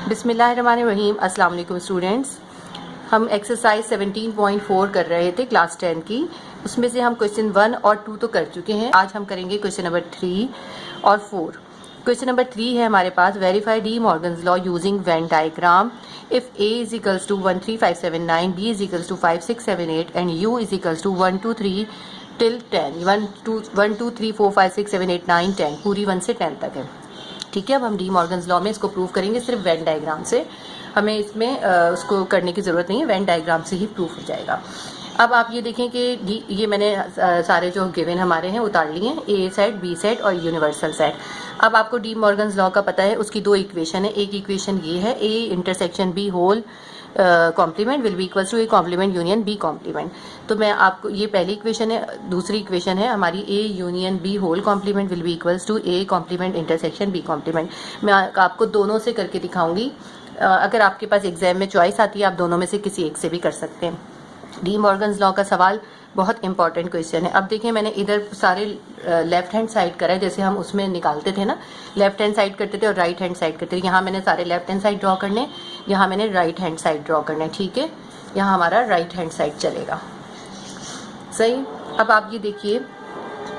बिस्मिल्लाहिर्रहमानिर्रहीम। अस्सलाम वालेकुम स्टूडेंट्स। हम एक्सरसाइज 17.4 कर रहे थे क्लास 10 की। उसमें से हम क्वेश्चन 1 और 2 तो कर चुके हैं। आज हम करेंगे क्वेश्चन नंबर 3 और 4। क्वेश्चन नंबर 3 है हमारे पास, verify De Morgan's law using Venn diagram if a is equals to 13579, b is equals to 5678 and u is equals to 1 2 3 till 10। 1 2 3 4 5 6 7 8 9 10, पूरी 1 से 10 तक है। ठीक है, अब हम डी मॉर्गन्स लॉ में इसको प्रूव करेंगे सिर्फ वेन डायग्राम से। हमें इसमें उसको करने की ज़रूरत नहीं है, वेन डायग्राम से ही प्रूफ हो जाएगा। अब आप ये देखें कि ये मैंने सारे जो गिवन हमारे हैं उतार लिए हैं, ए सेट, बी सेट और यूनिवर्सल सेट। अब आपको डी मॉर्गन्स लॉ का पता है, उसकी दो इक्वेशन है। एक इक्वेशन ये है, A intersection B whole complement will be equals to A complement union B complement. तो मैं आपको, ये पहली इक्वेशन है। दूसरी इक्वेशन है हमारी, A union B whole complement will be equals to A complement intersection B complement. मैं आपको दोनों से करके दिखाऊंगी। अगर आपके पास एग्जाम में चॉइस आती है, आप दोनों में से किसी एक से भी कर सकते हैं। डी मॉर्गन्स लॉ का सवाल बहुत इंपॉर्टेंट क्वेश्चन है। अब देखिए, मैंने इधर सारे लेफ्ट हैंड साइड करा है, जैसे हम उसमें निकालते थे ना, लेफ्ट हैंड साइड करते थे और राइट हैंड साइड करते थे। यहाँ मैंने सारे लेफ्ट हैंड साइड ड्रॉ करने, यहाँ मैंने राइट हैंड साइड ड्रॉ करना है। ठीक है, यहाँ हमारा राइट हैंड साइड चलेगा। सही। अब आप ये देखिए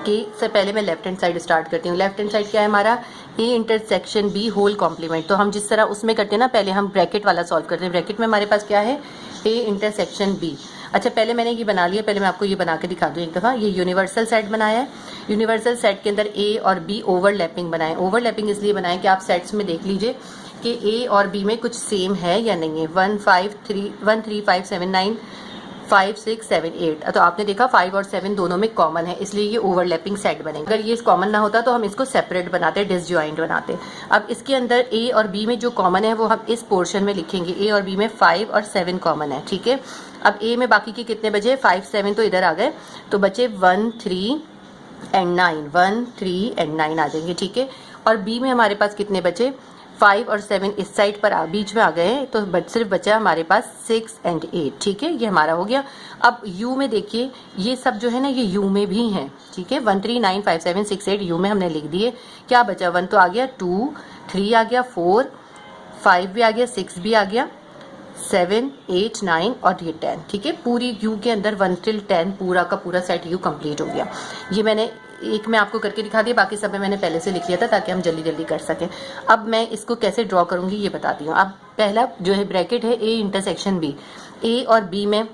कि सबसे पहले मैं लेफ्ट हैंड साइड स्टार्ट करती हूँ। लेफ्ट हैंड साइड क्या है हमारा, A intersection B whole complement. तो हम जिस तरह उसमें करते हैं ना, पहले हम ब्रैकेट वाला सॉल्व करते हैं। ब्रैकेट में हमारे पास क्या है, ए इंटरसेक्शन बी। अच्छा, पहले मैंने ये बना लिया, पहले मैं आपको ये बना के दिखा दूँ एक दफ़ा। ये यूनिवर्सल सेट बनाया है। यूनिवर्सल सेट के अंदर ए और बी ओवरलैपिंग बनाए। ओवरलैपिंग इसलिए बनाए कि आप सेट्स में देख लीजिए कि ए और बी में कुछ सेम है या नहीं है। 1 3 5 7 9 5 6 7 8, तो आपने देखा 5 और 7 दोनों में कॉमन है, इसलिए ये ओवरलैपिंग सेट बनेगा। अगर ये कॉमन ना होता तो हम इसको सेपरेट बनाते, डिसजॉइंट बनाते। अब इसके अंदर ए और बी में जो कॉमन है वो हम इस पोर्शन में लिखेंगे। ए और बी में 5 और 7 कॉमन है। ठीक है, अब ए में बाकी के कितने बचे, 5 7 तो इधर आ गए, तो बचे 1 3 एंड 9, 1 3 एंड 9 आ जाएंगे। ठीक है, और बी में हमारे पास कितने बचे, 5 और 7 इस साइड पर बीच में आ गए हैं, तो सिर्फ बचा हमारे पास 6 एंड 8। ठीक है, ये हमारा हो गया। अब यू में देखिए, ये सब जो है ना, ये यू में भी हैं। ठीक है, 1 3 9 5 7 6 8 यू में हमने लिख दिए। क्या बचा, 1 तो आ गया, 2 3 आ गया, 4 5 भी आ गया, 6 भी आ गया, 7 8 9 और ये 10। ठीक है, पूरी यू के अंदर 1 till 10 पूरा का पूरा सेट यू कंप्लीट हो गया। ये मैंने एक में आपको करके दिखा दिया, बाकी सब में मैंने पहले से लिख लिया था ताकि हम जल्दी जल्दी कर सकें। अब मैं इसको कैसे ड्रॉ करूंगी ये बताती हूँ। अब पहला जो है ब्रैकेट है, ए इंटरसेक्शन बी। ए और बी में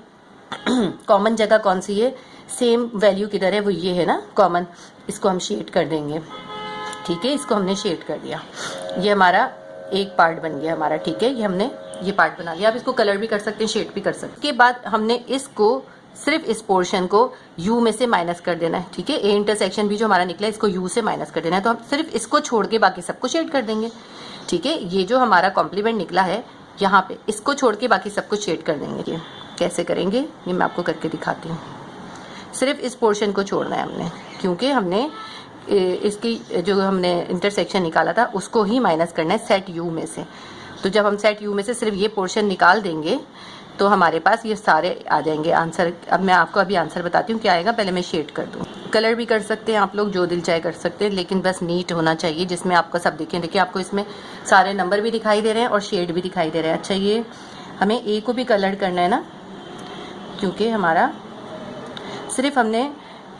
कॉमन जगह कौन सी है, सेम वैल्यू किधर है, वो ये है ना कॉमन। इसको हम शेड कर देंगे। ठीक है, इसको हमने शेड कर दिया। ये हमारा एक पार्ट बन गया हमारा। ठीक है, ये हमने ये पार्ट बना लिया। आप इसको कलर भी कर सकते हैं, शेड भी कर सकते हैं। उसके बाद हमने इसको सिर्फ इस पोर्शन को u में से माइनस कर देना है। ठीक है, ए इंटरसेक्शन भी जो हमारा निकला है, इसको u से माइनस कर देना है। तो हम सिर्फ इसको छोड़ के बाकी सबको शेड कर देंगे। ठीक है, ये जो हमारा कॉम्प्लीमेंट निकला है, यहाँ पे इसको छोड़ के बाकी सबको शेड कर देंगे। ये कैसे करेंगे ये मैं आपको करके दिखाती हूँ। सिर्फ इस पोर्शन को छोड़ना है हमने, क्योंकि हमने इसकी जो हमने इंटरसेक्शन निकाला था उसको ही माइनस करना है सेट u में से। तो जब हम सेट u में से सिर्फ ये पोर्शन निकाल देंगे तो हमारे पास ये सारे आ जाएंगे आंसर। अब मैं आपको अभी आंसर बताती हूँ क्या आएगा, पहले मैं शेड कर दूँ। कलर भी कर सकते हैं आप लोग, जो दिल चाहे कर सकते हैं, लेकिन बस नीट होना चाहिए जिसमें आपका सब देखें। देखिए, आपको इसमें सारे नंबर भी दिखाई दे रहे हैं और शेड भी दिखाई दे रहे हैं। अच्छा, ये हमें ए को भी कलर करना है ना, क्योंकि हमारा सिर्फ हमने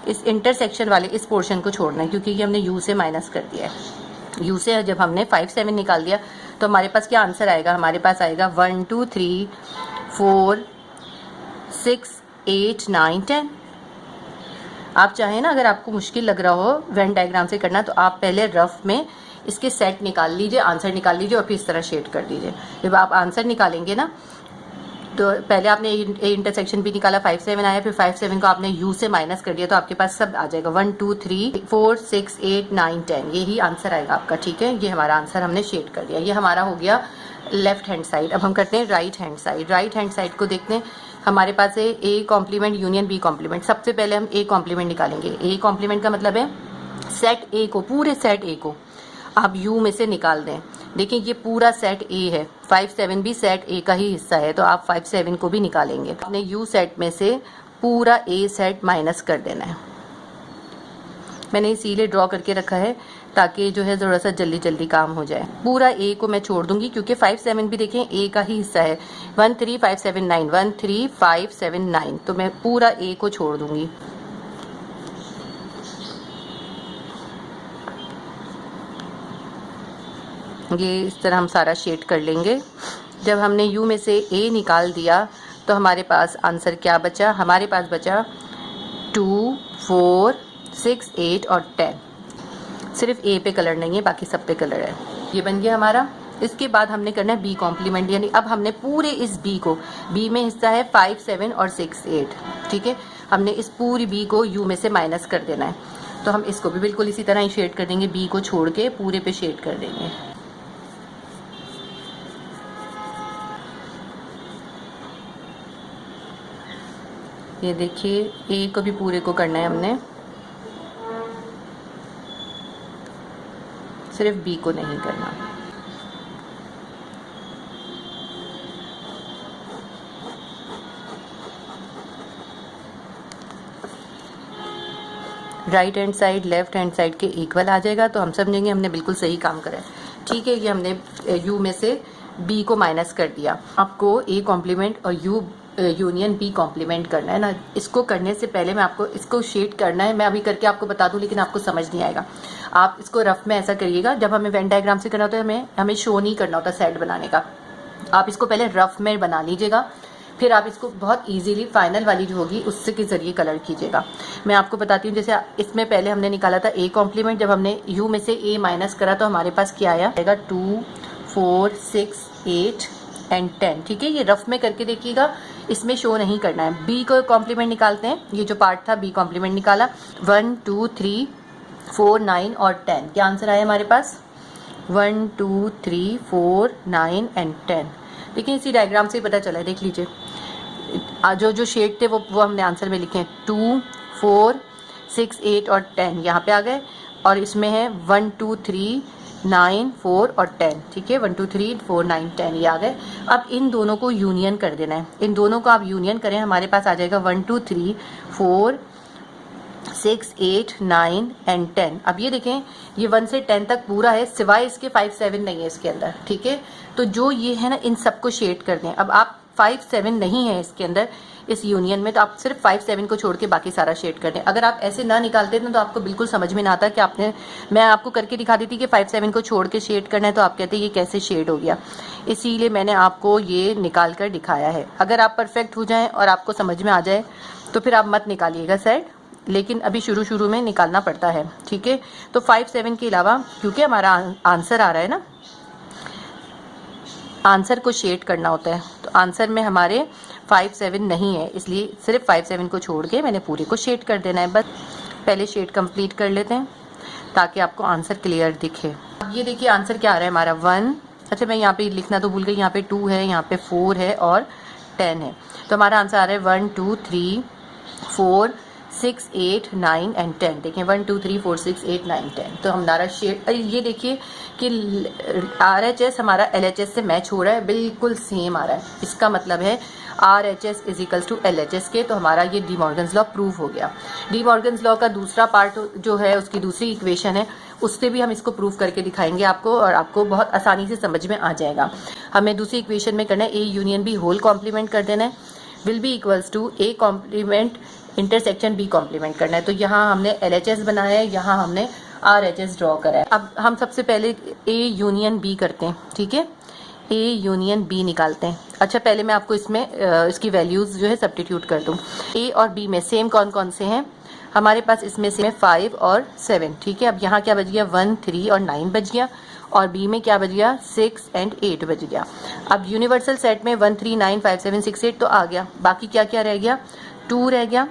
इस इंटरसेक्शन वाले इस पोर्शन को छोड़ना है, क्योंकि ये हमने यू से माइनस कर दिया है। यू से जब हमने 5 7 निकाल दिया तो हमारे पास क्या आंसर आएगा, हमारे पास आएगा 1 2 3 4 6 8 9 10। आप चाहें ना, अगर आपको मुश्किल लग रहा हो वेन डायग्राम से करना, तो आप पहले रफ में इसके सेट निकाल लीजिए, आंसर निकाल लीजिए और फिर इस तरह शेड कर दीजिए। जब आप आंसर निकालेंगे ना, तो पहले आपने ए इंटरसेक्शन भी निकाला, 5 7 आया, फिर 5 7 को आपने यू से माइनस कर दिया, तो आपके पास सब आ जाएगा 1 2 3 4 6 8 9 10। यही आंसर आएगा आपका। ठीक है, ये हमारा आंसर हमने शेड कर दिया। ये हमारा हो गया लेफ्ट हैंड साइड। अब हम करते हैं right hand side. Right hand side को देखते हैं, हमारे पास है A complement union B complement. सबसे पहले हम ए कॉम्प्लीमेंट निकालेंगे। ए कॉम्प्लीमेंट का मतलब है सेट ए को, पूरे सेट ए को आप यू में से निकाल दें। देखिए, ये पूरा सेट ए है, 5 7 भी सेट ए का ही हिस्सा है, तो आप 5 7 को भी निकालेंगे। आपने यू सेट में से पूरा ए सेट माइनस कर देना है। मैंने इसीलिए ड्रॉ करके रखा है ताकि जो है थोड़ा सा जल्दी जल्दी काम हो जाए। पूरा ए को मैं छोड़ दूंगी क्योंकि 5 7 भी देखें ए का ही हिस्सा है। 1 3 5 7 9 1 3 5 7 9, तो मैं पूरा ए को छोड़ दूंगी। ये इस तरह हम सारा शेड कर लेंगे। जब हमने यू में से ए निकाल दिया तो हमारे पास आंसर क्या बचा? हमारे पास बचा 2 4 6 8 और 10। सिर्फ ए पे कलर नहीं है, बाकी सब पे कलर है। ये बन गया हमारा। इसके बाद हमने करना है बी कॉम्प्लीमेंट, यानी अब हमने पूरे इस बी को, बी में हिस्सा है 5 7 और 6 8, ठीक है। हमने इस पूरी बी को यू में से माइनस कर देना है, तो हम इसको भी बिल्कुल इसी तरह ही शेड कर देंगे। बी को छोड़ के पूरे पे शेड कर देंगे। ये देखिए ए को भी पूरे को करना है हमने, सिर्फ बी को नहीं करना। Right hand side left hand side के इक्वल आ जाएगा तो हम समझेंगे हमने बिल्कुल सही काम करा है, ठीक है। ये हमने यू में से बी को माइनस कर दिया। आपको ए कॉम्प्लीमेंट और यू यूनियन बी कॉम्प्लीमेंट करना है ना। इसको करने से पहले मैं आपको इसको शेड करना है, मैं अभी करके आपको बता दूं, लेकिन आपको समझ नहीं आएगा। आप इसको रफ में ऐसा करिएगा, जब हमें वेन डायग्राम से करना होता है हमें शो नहीं करना होता सेट बनाने का। आप इसको पहले रफ में बना लीजिएगा, फिर आप इसको बहुत इजीली फाइनल वाली जो होगी उससे के जरिए कलर कीजिएगा। मैं आपको बताती हूँ, जैसे इसमें पहले हमने निकाला था ए कॉम्प्लीमेंट, जब हमने यू में से ए माइनस करा तो हमारे पास क्या आया? 2 4 6 8 एंड 10, ठीक है। ये रफ में करके देखिएगा, इसमें शो नहीं करना है। बी को कॉम्प्लीमेंट निकालते हैं, ये जो पार्ट था बी कॉम्प्लीमेंट निकाला। 1 2 3 4 9 और 10, क्या आंसर आया हमारे पास? 1 2 3 4 9 एंड 10। देखिए इसी डायग्राम से ही पता चला है, देख लीजिए। जो शेड थे वो हमने आंसर में लिखे हैं। 2 4 6 8 और 10 यहाँ पे आ गए, और इसमें है 1 2 3 9 4 और 10, ठीक है। 1 2 3 4 9 10 ये आ गए। अब इन दोनों को यूनियन कर देना है। इन दोनों को आप यूनियन करें, हमारे पास आ जाएगा 1 2 3 4 6 8 9 एंड 10। अब ये देखें, ये 1 से 10 तक पूरा है, सिवाय इसके 5 7 नहीं है इसके अंदर, ठीक है। तो जो ये है ना, इन सबको शेड कर दें। अब आप 5 7 नहीं है इसके अंदर इस यूनियन में, तो आप सिर्फ 5 7 को छोड़ के बाकी सारा शेड कर दें। अगर आप ऐसे ना निकालते ना तो आपको बिल्कुल समझ में ना आता कि आपने, मैं आपको करके दिखा देती कि 5 7 को छोड़ के शेड करना है, तो आप कहते ये कैसे शेड हो गया। इसीलिए मैंने आपको ये निकाल कर दिखाया है। अगर आप परफेक्ट हो जाएं और आपको समझ में आ जाए तो फिर आप मत निकालिएगा सेट, लेकिन अभी शुरू में निकालना पड़ता है, ठीक है। तो 5 7 के अलावा, क्योंकि हमारा आंसर आ रहा है ना, आंसर को शेड करना होता है, तो आंसर में हमारे 5 7 नहीं है, इसलिए सिर्फ 5 7 को छोड़ के मैंने पूरे को शेड कर देना है। बस पहले शेड कंप्लीट कर लेते हैं ताकि आपको आंसर क्लियर दिखे। अब ये देखिए आंसर क्या आ रहा है हमारा 1, अच्छा मैं यहाँ पे लिखना तो भूल गई, यहाँ पे 2 है, यहाँ पे 4 है और 10 है। तो हमारा आंसर आ रहा है 1 2 3 4 6 8 9 एंड 10। देखें 1 2 3 4 6 8 9 10। तो हमारा शेड, ये देखिए कि RHS हमारा LHS से मैच हो रहा है, बिल्कुल सेम आ रहा है। इसका मतलब है RHS is equals to LHS के, तो हमारा ये डी मॉर्गन्स लॉ प्रूव हो गया। डी मॉर्गन्स लॉ का दूसरा पार्ट जो है, उसकी दूसरी इक्वेशन है, उससे भी हम इसको प्रूव करके दिखाएंगे आपको, और आपको बहुत आसानी से समझ में आ जाएगा। हमें दूसरी इक्वेशन में करना है A union B whole complement कर देना है, will be equals to A complement intersection B complement करना है। तो यहाँ हमने LHS बनाया है, यहाँ हमने RHS ड्रॉ करा है। अब हम सबसे पहले ए यूनियन बी करते हैं, ठीक है। ए यूनियन बी निकालते हैं। अच्छा पहले मैं आपको इसमें इसकी वैल्यूज जो है सब्स्टिट्यूट कर दूं। ए और बी में सेम कौन कौन से हैं हमारे पास? इसमें से 5 और 7, ठीक है। अब यहाँ क्या बच गया? 1 3 और 9 बच गया, और बी में क्या बच गया? 6 एंड 8 बच गया। अब यूनिवर्सल सेट में 1 3 9 5 7 6 8 तो आ गया, बाकी क्या क्या रह गया? 2 रह गया,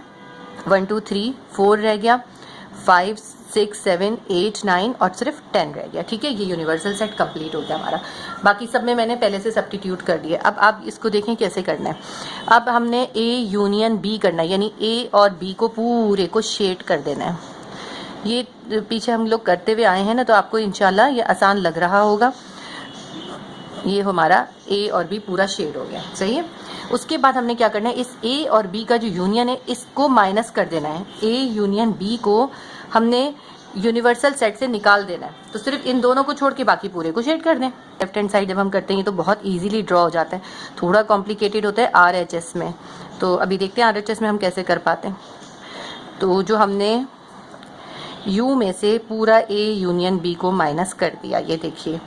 1 2 3 4 रह गया, 5 6 7 8 9 और सिर्फ 10 रह गया, ठीक है। ये यूनिवर्सल सेट कंप्लीट हो गया हमारा। बाकी सब में मैंने पहले से सब्स्टिट्यूट कर दिया। अब आप इसको देखें कैसे करना है। अब हमने ए यूनियन बी करना है, यानी ए और बी को पूरे को शेड कर देना है। ये पीछे हम लोग करते हुए आए हैं ना, तो आपको इंशाल्लाह ये आसान लग रहा होगा। ये हमारा ए और बी पूरा शेड हो गया, सही है। उसके बाद हमने क्या करना है, इस ए और बी का जो यूनियन है इसको माइनस कर देना है। ए यूनियन बी को हमने यूनिवर्सल सेट से निकाल देना है, तो सिर्फ इन दोनों को छोड़ के बाकी पूरे को शेड कर दें। लेफ्ट हैंड साइड जब हम करते हैं तो बहुत इजीली ड्रॉ हो जाता है, थोड़ा कॉम्प्लिकेटेड होता है RHS में। तो अभी देखते हैं RHS में हम कैसे कर पाते हैं। तो जो हमने U में से पूरा A यूनियन B को माइनस कर दिया, ये देखिए,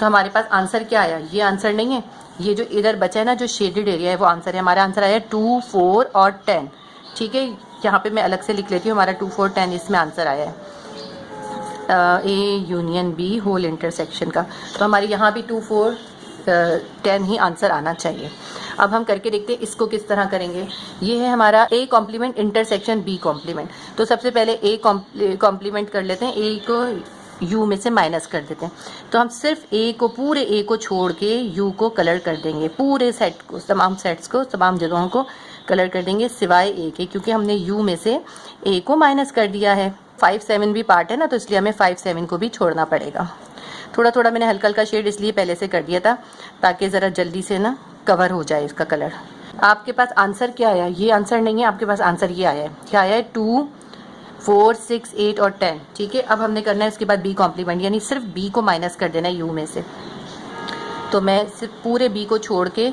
तो हमारे पास आंसर क्या आया? ये आंसर नहीं है, ये जो इधर बचा है ना, जो शेडेड एरिया है वो आंसर है। हमारा आंसर आया 2, 4 और 10। ठीक है, यहाँ पे मैं अलग से लिख लेती हूँ, हमारा 2, 4, 10 इसमें आंसर आया है A union B whole intersection का। तो हमारे यहाँ भी 2, 4, 10 ही आंसर आना चाहिए। अब हम करके देखते हैं इसको किस तरह करेंगे। ये है हमारा A complement intersection B complement. तो सबसे पहले A कॉम्प्लीमेंट कर लेते हैं, A को U में से माइनस कर देते हैं। तो हम सिर्फ A को, पूरे A को छोड़ के U को कलर कर देंगे, पूरे सेट को, तमाम सेट्स को, तमाम जगहों को कलर कर देंगे सिवाय A के, क्योंकि हमने U में से A को माइनस कर दिया है। 5, 7 भी पार्ट है ना, तो इसलिए हमें 5, 7 को भी छोड़ना पड़ेगा। थोड़ा थोड़ा मैंने हल्का हल्का शेड इसलिए पहले से कर दिया था ताकि ज़रा जल्दी से ना कवर हो जाए इसका कलर। आपके पास आंसर क्या आया? ये आंसर नहीं है, आपके पास आंसर ये आया है। क्या आया है? 2, 4, 6, 8 और 10। ठीक है, अब हमने करना है उसके बाद B कॉम्प्लीमेंट, यानी सिर्फ B को माइनस कर देना है U में से। तो मैं सिर्फ पूरे B को छोड़ के,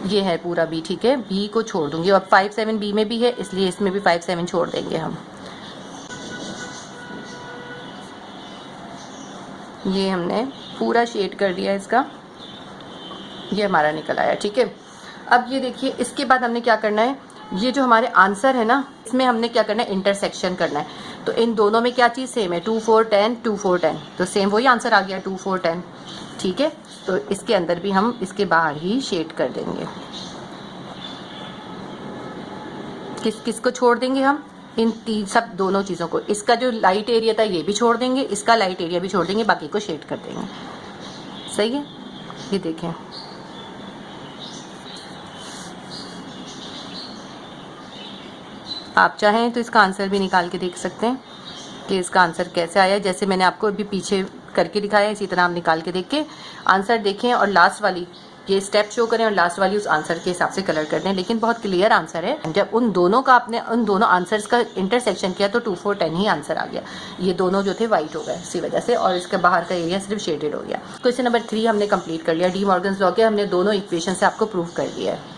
ये है पूरा B, ठीक है, B को छोड़ दूंगी। और 5, 7 B में भी है, इसलिए इसमें भी 5, 7 छोड़ देंगे हम। ये हमने पूरा शेड कर दिया इसका, ये हमारा निकल आया। ठीक है, अब ये देखिए, इसके बाद हमने क्या करना है, ये जो हमारे आंसर है ना, इसमें हमने क्या करना है, इंटरसेक्शन करना है। तो इन दोनों में क्या चीज़ सेम है? 2, 4, 10, 2, 4, 10, तो सेम वही आंसर आ गया 2, 4, 10। ठीक है, तो इसके अंदर भी हम इसके बाहर ही शेड कर देंगे। किस किस को छोड़ देंगे हम? इन सब दोनों चीज़ों को। इसका जो लाइट एरिया था ये भी छोड़ देंगे, इसका लाइट एरिया भी छोड़ देंगे, बाकी को शेड कर देंगे। सही है, ये देखें, आप चाहें तो इसका आंसर भी निकाल के देख सकते हैं कि इसका आंसर कैसे आया। जैसे मैंने आपको अभी पीछे करके दिखाया, इसी तरह आप निकाल के देख के आंसर देखें और लास्ट वाली ये स्टेप शो करें और लास्ट वाली उस आंसर के हिसाब से कलर कर दें। लेकिन बहुत क्लियर आंसर है। जब उन दोनों का आपने उन दोनों आंसर्स का इंटरसेक्शन किया तो 2, 4, 10 ही आंसर आ गया। ये दोनों जो थे वाइट हो गए इसी वजह से, और इसके बाहर का एरिया सिर्फ शेडेड हो गया। क्वेश्चन नंबर 3 हमने कंप्लीट कर लिया। डी मॉर्गन्स लॉ के हमने दोनों इक्वेशन से आपको प्रूव कर दिया है।